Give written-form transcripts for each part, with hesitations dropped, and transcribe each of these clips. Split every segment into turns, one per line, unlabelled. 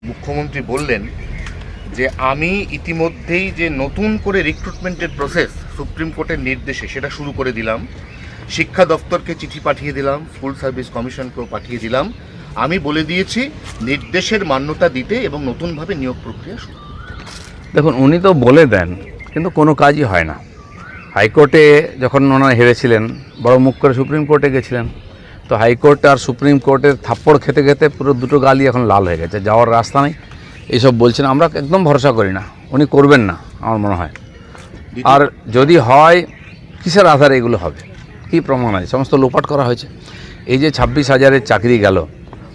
মুখ্যমন্ত্রী বললেন যে আমি ইতিমধ্যেই যে নতুন করে রিক্রুটমেন্টের প্রসেস সুপ্রিম কোর্টের নির্দেশে সেটা শুরু করে দিলাম, শিক্ষা দপ্তরকে চিঠি পাঠিয়ে দিলাম, স্কুল সার্ভিস কমিশনকেও পাঠিয়ে দিলাম। আমি বলে দিয়েছি নির্দেশের মান্যতা দিতে এবং নতুনভাবে নিয়োগ প্রক্রিয়া শুরু।
দেখুন, উনি তো বলে দেন কিন্তু কোনো কাজই হয় না। হাইকোর্টে যখন ওনারা হেরেছিলেন, বড় মুখ করে সুপ্রিম কোর্টে গেছিলেন, তো হাইকোর্ট আর সুপ্রিম কোর্টের থাপ্পড় খেতে খেতে পুরো দুটো গালি এখন লাল হয়ে গেছে, যাওয়ার রাস্তা নেই। এইসব বলছেন, আমরা একদম ভরসা করি না, উনি করবেন না আমার মনে হয়। আর যদি হয়, কিসের আধারে এগুলো হবে, কী প্রমাণ আছে? সমস্ত লোপাট করা হয়েছে। এই যে 26,000-এর চাকরি গেল,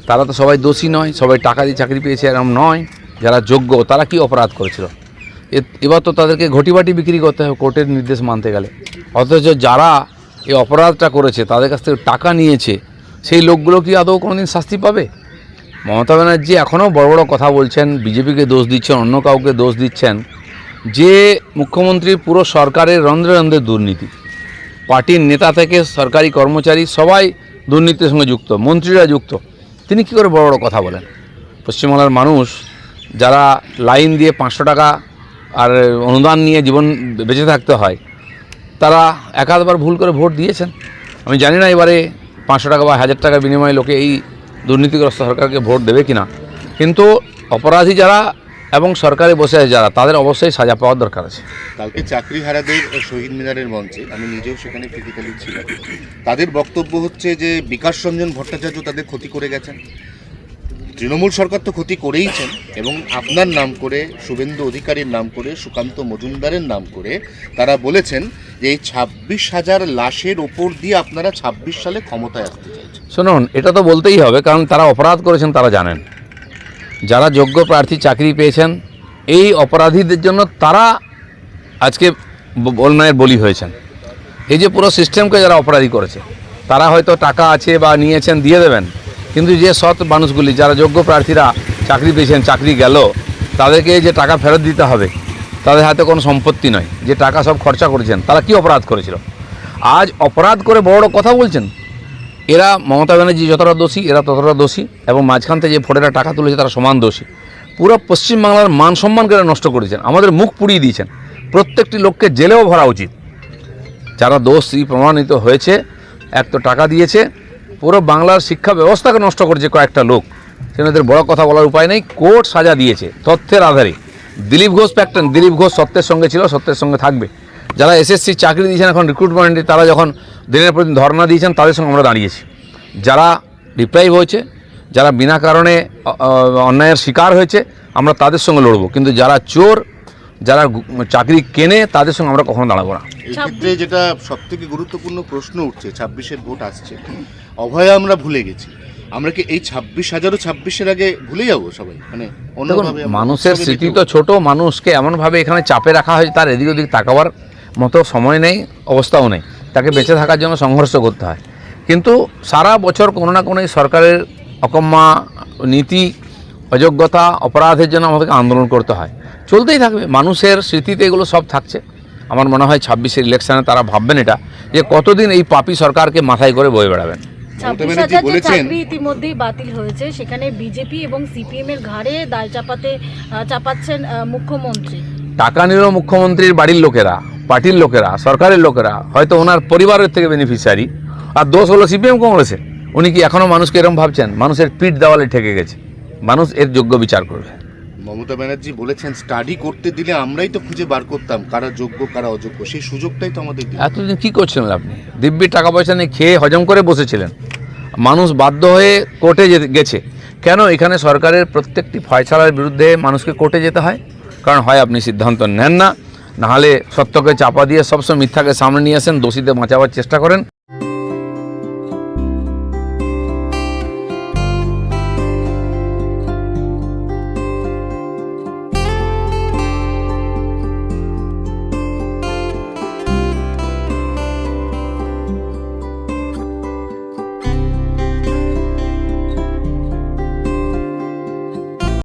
তারা তো সবাই দোষী নয়, সবাই টাকা দিয়ে চাকরি পেয়েছে এরকম নয়। যারা যোগ্য তারা কি অপরাধ করেছিল? এবার তো তাদেরকে ঘটিবাটি বিক্রি করতে হবে কোর্টের নির্দেশ মানতে গেলে। অথচ যারা এই অপরাধটা করেছে, তাদের কাছ থেকে টাকা নিয়েছে, সেই লোকগুলো কি আদৌ কোনোদিন শাস্তি পাবে? মমতা ব্যানার্জি এখনও বড় বড় কথা বলছেন, বিজেপিকে দোষ দিচ্ছেন, অন্য কাউকে দোষ দিচ্ছেন। যে মুখ্যমন্ত্রী পুরো সরকারের রন্ধ্রে রন্ধ্রে দুর্নীতি, পার্টির নেতা থেকে সরকারি কর্মচারী সবাই দুর্নীতির সঙ্গে যুক্ত, মন্ত্রীরা যুক্ত, তিনি কী করে বড় বড় কথা বলেন? পশ্চিমবাংলার মানুষ যারা লাইন দিয়ে 500 টাকা আর অনুদান নিয়ে জীবন বেঁচে থাকতে হয়, তারা একাধবার ভুল করে ভোট দিয়েছেন। আমি জানি না এবারে 500 টাকা বা 1000 টাকার বিনিময়ে লোকে এই দুর্নীতিগ্রস্ত সরকারকে ভোট দেবে কিনা, কিন্তু অপরাধী যারা এবং সরকারে বসে আছে যারা, তাদের অবশ্যই সাজা পাওয়ার দরকার আছে।
কালকে চাকরিহারাদের শহীদ মিনারের মঞ্চে আমি নিজেও সেখানে ফিজিক্যালি ছিলাম। তাদের বক্তব্য হচ্ছে যে বিকাশ রঞ্জন ভট্টাচার্য তাদের ক্ষতি করে গেছেন, তৃণমূল সরকার তো ক্ষতি করেইছেন, এবং আপনার নাম করে, শুভেন্দু অধিকারীর নাম করে, সুকান্ত মজুমদারের নাম করে তারা বলেছেন যে এই 26,000 লাশের ওপর দিয়ে আপনারা 26 সালে ক্ষমতায় আসতে চাইছেন।
শুনুন, এটা তো বলতেই হবে, কারণ তারা অপরাধ করেছেন, তারা জানেন। যারা যোগ্য প্রার্থী চাকরি পেয়েছেন, এই অপরাধীদের জন্য তারা আজকে বন্যায়ের বলি হয়েছেন। এই যে পুরো সিস্টেমকে যারা অপরাধী করেছে, তারা হয়তো টাকা আছে বা নিয়েছেন, দিয়ে দেবেন, কিন্তু যে সৎ মানুষগুলি, যারা যোগ্য প্রার্থীরা চাকরি পেয়েছেন, চাকরি গেল, তাদেরকে যে টাকা ফেরত দিতে হবে, তাদের হাতে কোনো সম্পত্তি নয়, যে টাকা সব খরচা করেছেন, তারা কি অপরাধ করেছিল? আজ অপরাধ করে বড় বড় কথা বলছেন। এরা, মমতা ব্যানার্জি যতটা দোষী, এরা ততটা দোষী, এবং মাঝখান থেকে যে ভোটেরা টাকা তুলেছে তারা সমান দোষী। পুরো পশ্চিমবাংলার মান সম্মানকে এরা নষ্ট করেছেন, আমাদের মুখ পুড়িয়ে দিয়েছেন। প্রত্যেকটি লোককে জেলেও ভরা উচিত যারা দোষী প্রমাণিত হয়েছে। এক তো টাকা দিয়েছে, পুরো বাংলার শিক্ষা ব্যবস্থাকে নষ্ট করেছে কয়েকটা লোক, সেনাদের বড় কথা বলার উপায় নেই। কোর্ট সাজা দিয়েছে তথ্যের আধারে। দিলীপ ঘোষ প্যাক্টন, দিলীপ ঘোষ সত্যের সঙ্গে ছিল, সত্যের সঙ্গে থাকবে। যারা এসএসসি চাকরি দিয়েছেন এখন রিক্রুটমেন্টে, তারা যখন দিনের পর দিন ধর্ণা দিয়েছেন, তাদের সঙ্গে আমরা দাঁড়িয়েছি। যারা ডিপ্রাইভ হয়েছে, যারা বিনা কারণে অন্যায়ের শিকার হয়েছে, আমরা তাদের সঙ্গে লড়বো। কিন্তু যারা চোর, যারা চাকরি কেনে, তাদের সঙ্গে আমরা কখনো দাঁড়াবো না।
এই ক্ষেত্রে যেটা সবথেকে গুরুত্বপূর্ণ প্রশ্ন উঠছে, 26-এর ভোট আসছে, অভয়ে আমরা ভুলে গেছি। আমরা কি এই 26,000ও 26-এর আগে ভুলে যাবো সবাই? মানে অন্যভাবে
মানুষের স্মৃতি তো ছোট, মানুষকে এমনভাবে এখানে চাপে রাখা হয়েছে, তার এদিক ওদিক তাকাবার মতো সময় নেই, অবস্থাও নেই। তাকে বেঁচে থাকার জন্য সংঘর্ষ করতে হয়। কিন্তু সারা বছর কোনো না কোনো সরকারের অকম্যা নীতি, অযোগ্যতা, অপরাধের জন্য আমাদেরকে আন্দোলন করতে হয়, চলতেই থাকবে। মানুষের স্মৃতিতে এগুলো সব থাকছে। আমার মনে হয় 26-এর ইলেকশনে তারা ভাববেন এটা, যে কতদিন এই পাপী সরকারকে মাথায় করে বয়ে বেড়াবেন।
26,000 চাকরি ইতিমধ্যেই বাতিল হয়েছে, সেখানে বিজেপি এবং সিপিএম এর ঘাড়ে দায় চাপাচ্ছেন মুখ্যমন্ত্রী।
টাকা নিল মুখ্যমন্ত্রীর বাড়ির লোকেরা, পার্টির লোকেরা, সরকারের লোকেরা, হয়তো ওনার পরিবারের থেকে বেনিফিশিয়ারি, আর দোষ হলো সিপিএম কংগ্রেসের। উনি কি এখনও মানুষকে এরকম ভাবছেন? মানুষের পিঠ দেওয়ালে ঠেকে গেছে, মানুষ এর যোগ্য বিচার করবে।
মমতা ব্যানার্জি বলেছেন স্টাডি করতে দিলে আমরাই তো খুঁজে বার করতাম কারা যোগ্য কারা অযোগ্য, সেই সুযোগটাই তো আমাদের।
এতদিন কী করছিলেন আপনি? দিব্যি টাকা পয়সা নিয়ে খেয়ে হজম করে বসেছিলেন। মানুষ বাধ্য হয়ে কোর্টে গেছে। কেন? এখানে সরকারের প্রত্যেকটি ফয়সালার বিরুদ্ধে মানুষকে কোর্টে যেতে হয়, কারণ হয় আপনি সিদ্ধান্ত নেন না, নাহলে সত্যকে চাপা দিয়ে সবসময় মিথ্যাকে সামনে নিয়ে আসেন, দোষীদের বাঁচাবার চেষ্টা করেন।